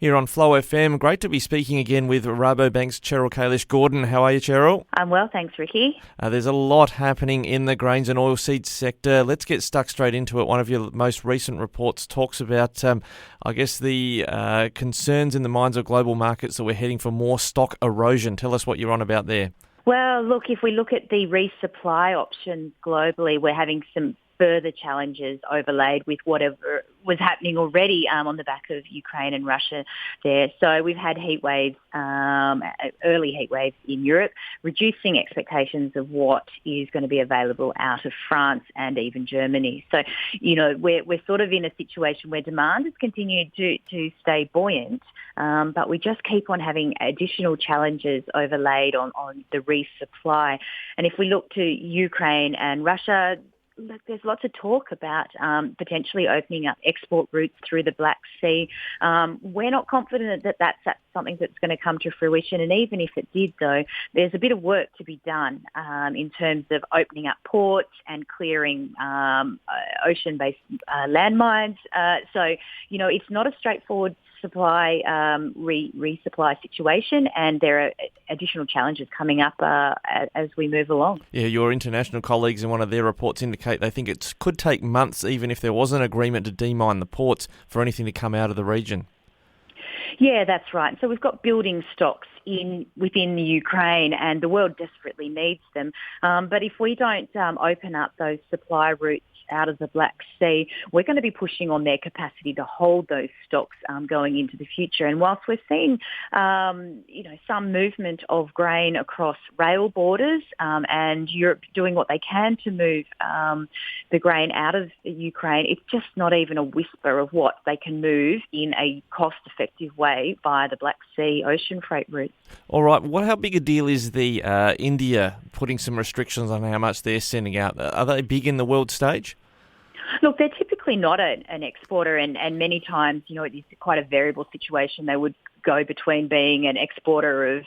here on Flow FM. Great to be speaking again with Rabobank's Cheryl Kalisch-Gordon. How are you, Cheryl? I'm well, thanks, Ricky. There's a lot happening in the grains and oilseeds sector. Let's get stuck straight into it. One of your most recent reports talks about, the concerns in the minds of global markets that we're heading for more stock erosion. Tell us what you're on about there. Well, look, if we look at the resupply options globally, we're having some further challenges overlaid with whatever was happening already on the back of Ukraine and Russia there. So we've had heat waves, early heat waves in Europe, reducing expectations of what is going to be available out of France and even Germany. So, we're sort of in a situation where demand has continued to stay buoyant, but we just keep on having additional challenges overlaid on the resupply. And if we look to Ukraine and Russia, look, there's lots of talk about potentially opening up export routes through the Black Sea. We're not confident that that's something that's going to come to fruition. And even if it did, though, there's a bit of work to be done in terms of opening up ports and clearing ocean-based landmines. So, it's not a straightforward resupply situation, and there are additional challenges coming up as we move along. Yeah, your international colleagues in one of their reports indicate they think it could take months, even if there was an agreement to demine the ports, for anything to come out of the region. Yeah, that's right. So we've got building stocks within the Ukraine, and the world desperately needs them. But if we don't open up those supply routes out of the Black Sea, we're going to be pushing on their capacity to hold those stocks going into the future. And whilst we're seeing, some movement of grain across rail borders and Europe doing what they can to move the grain out of Ukraine, it's just not even a whisper of what they can move in a cost-effective way via the Black Sea ocean freight routes. All right. How big a deal is the India putting some restrictions on how much they're sending out? Are they big in the world stage? Look, they're typically not an exporter, and many times, it's quite a variable situation. They would go between being an exporter of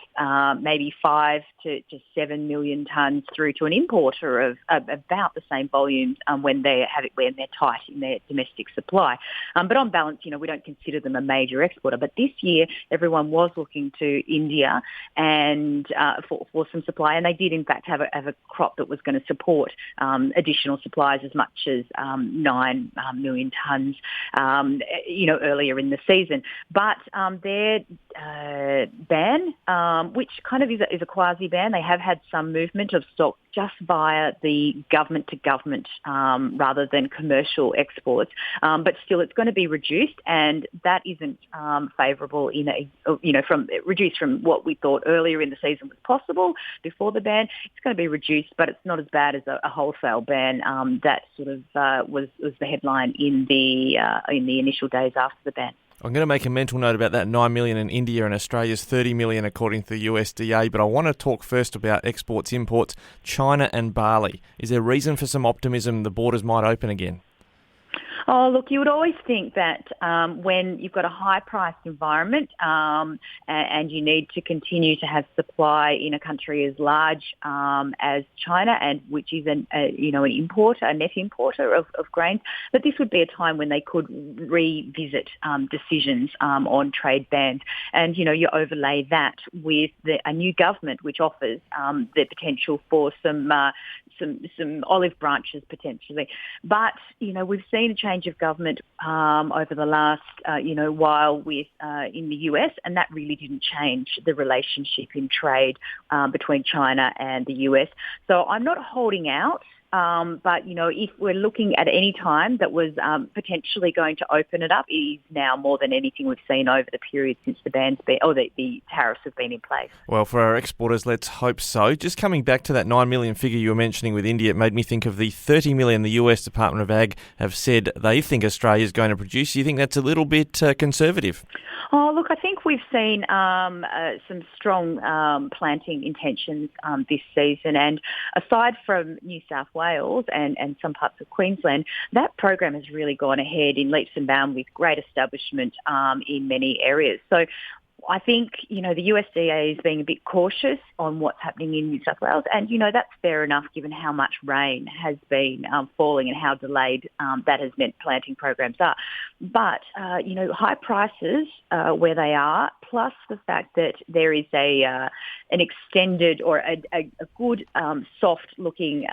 maybe 5 to 7 million tonnes through to an importer of about the same volumes when they're tight in their domestic supply. But on balance, we don't consider them a major exporter. But this year, everyone was looking to India and for some supply, and they did in fact have a crop that was going to support additional supplies as much as 9 million tonnes, earlier in the season. But their ban, which kind of is a quasi-ban. They have had some movement of stock just via the government-to-government rather than commercial exports. But still, it's going to be reduced, and that isn't favourable reduced from what we thought earlier in the season was possible before the ban. It's going to be reduced, but it's not as bad as a wholesale ban that sort of was the headline in the initial days after the ban. I'm going to make a mental note about that 9 million in India, and Australia's 30 million according to the USDA, but I want to talk first about exports, imports, China and barley. Is there reason for some optimism the borders might open again? Oh, look, you would always think that when you've got a high-priced environment and you need to continue to have supply in a country as large as China, and which is a net importer of grains, that this would be a time when they could revisit decisions on trade bans. And, you overlay that with a new government which offers the potential for some olive branches potentially. But, we've seen a change of government over the last, while with in the US, and that really didn't change the relationship in trade between China and the US. So I'm not holding out. But, if we're looking at any time that was potentially going to open it up, it is now more than anything we've seen over the period since the tariffs have been in place. Well, for our exporters, let's hope so. Just coming back to that 9 million figure you were mentioning with India, it made me think of the 30 million the US Department of Ag have said they think Australia is going to produce. Do you think that's a little bit conservative? Oh, look, I think we've seen some strong planting intentions this season. And aside from New South Wales and some parts of Queensland, that program has really gone ahead in leaps and bounds with great establishment in many areas. So I think, the USDA is being a bit cautious on what's happening in New South Wales, and, that's fair enough given how much rain has been falling and how delayed that has meant planting programs are. But, high prices where they are, plus the fact that there is an extended or a good soft-looking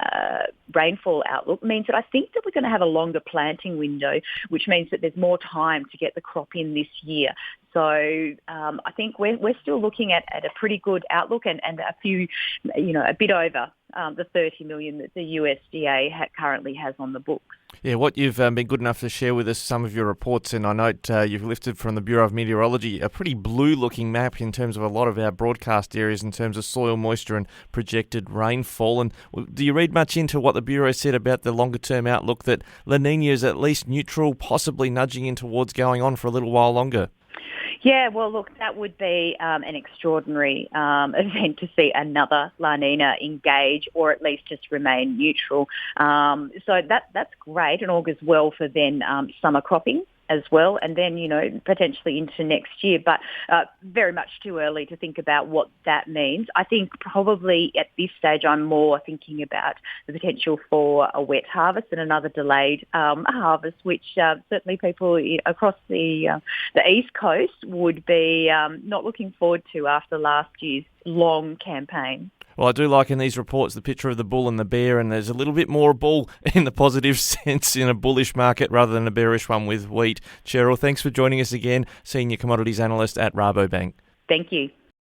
rainfall outlook means that I think that we're going to have a longer planting window, which means that there's more time to get the crop in this year. So I think we're still looking at a pretty good outlook and a few, a bit over the 30 million that the USDA currently has on the books. Yeah, what you've been good enough to share with us some of your reports, and I note you've lifted from the Bureau of Meteorology a pretty blue-looking map in terms of a lot of our broadcast areas in terms of soil moisture and projected rainfall. And do you read much into what the Bureau said about the longer-term outlook that La Nina is at least neutral, possibly nudging in towards going on for a little while longer? Yeah, well, look, that would be an extraordinary event to see another La Nina engage or at least just remain neutral. So that's great and augurs well for then summer cropping as well, and then, potentially into next year. But very much too early to think about what that means. I think probably at this stage I'm more thinking about the potential for a wet harvest and another delayed harvest, which certainly people across the East Coast would be not looking forward to after last year's long campaign. Well, I do like in these reports the picture of the bull and the bear, and there's a little bit more bull in the positive sense in a bullish market rather than a bearish one with wheat. Cheryl, thanks for joining us again, Senior Commodities Analyst at Rabobank. Thank you.